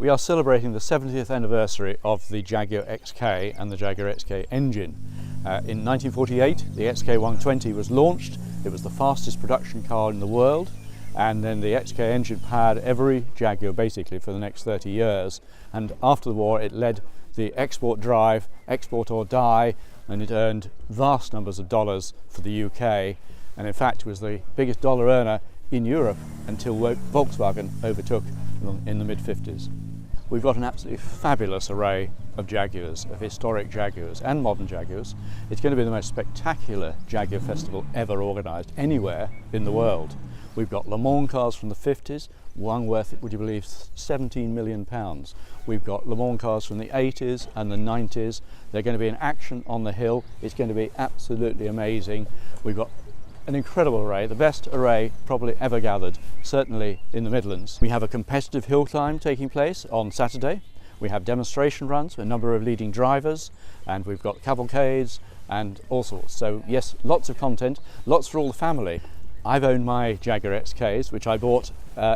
We are celebrating the 70th anniversary of the Jaguar XK and the Jaguar XK engine. In 1948, the XK120 was launched. It was the fastest production car in the world, and then the XK engine powered every Jaguar basically for the next 30 years. And after the war, it led the export drive, export or die, and it earned vast numbers of dollars for the UK, and in fact was the biggest dollar earner in Europe until Volkswagen overtook them in the mid-50s. We've got an absolutely fabulous array of Jaguars, of historic Jaguars and modern Jaguars. It's going to be the most spectacular Jaguar festival ever organised anywhere in the world. We've got Le Mans cars from the 50s, one worth, would you believe, £17 million. We've got Le Mans cars from the 80s and the 90s. They're going to be in action on the hill. It's going to be absolutely amazing. We've got an incredible array, the best array probably ever gathered, certainly in the Midlands. We have a competitive hill climb taking place on Saturday. We have demonstration runs with a number of leading drivers, and we've got cavalcades and all sorts. So yes, lots of content, lots for all the family. I've owned my Jaguar XKs, which I bought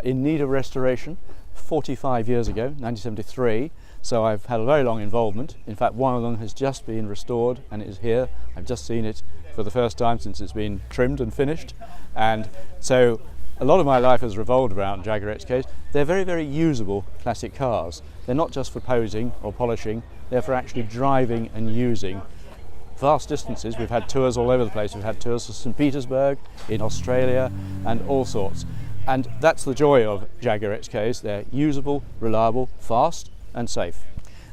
in need of restoration 45 years ago, 1973. So I've had a very long involvement. In fact, one of them has just been restored and it is here. I've just seen it for the first time since it's been trimmed and finished. And so a lot of my life has revolved around Jaguar XKs. They're very, very usable classic cars. They're not just for posing or polishing, they're for actually driving and using. Vast distances. We've had tours all over the place. We've had tours to St. Petersburg, in Australia, and all sorts. And that's the joy of Jaguar XKs. They're usable, reliable, fast, and safe.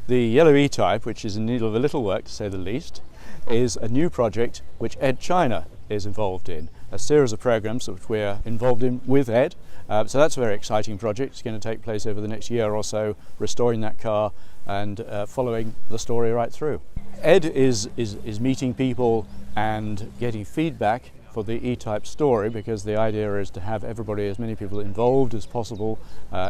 The yellow E-Type, which is in need of a little work to say the least, is a new project which Ed China is involved in. A series of programs which we're involved in with Ed. So that's a very exciting project. It's going to take place over the next year or so, restoring that car and following the story right through. Ed is meeting people and getting feedback for the E-Type story, because the idea is to have everybody, as many people involved as possible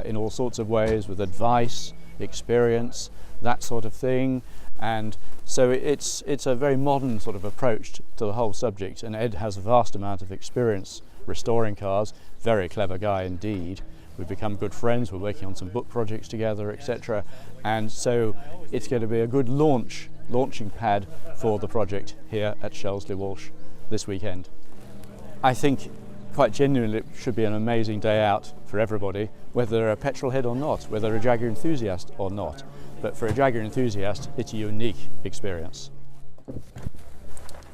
in all sorts of ways, with advice, experience, that sort of thing. And so it's a very modern sort of approach to the whole subject, and Ed has a vast amount of experience restoring cars. Very clever guy indeed. We've become good friends, we're working on some book projects together, etc. And so it's going to be a good launching pad for the project here at Shelsley Walsh this weekend. I think quite genuinely it should be an amazing day out for everybody, whether they're a petrol head or not, whether they're a Jaguar enthusiast or not. But for a Jaguar enthusiast, it's a unique experience.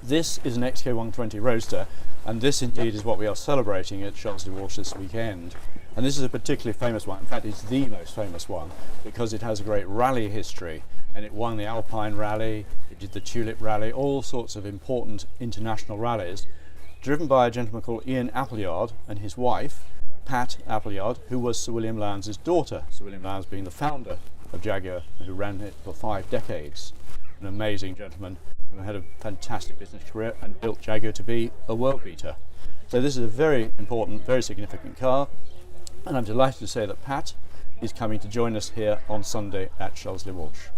This is an XK120 Roadster, and this indeed is what we are celebrating at Shelsley Walsh this weekend. And this is a particularly famous one. In fact, it's the most famous one because it has a great rally history, and it won the Alpine Rally, it did the Tulip Rally, all sorts of important international rallies, driven by a gentleman called Ian Appleyard and his wife, Pat Appleyard, who was Sir William Lowndes' daughter. Sir William Lowndes being the founder of Jaguar, who ran it for 5 decades. An amazing gentleman who had a fantastic business career and built Jaguar to be a world beater. So this is a very important, very significant car, and I'm delighted to say that Pat is coming to join us here on Sunday at Shelsley Walsh.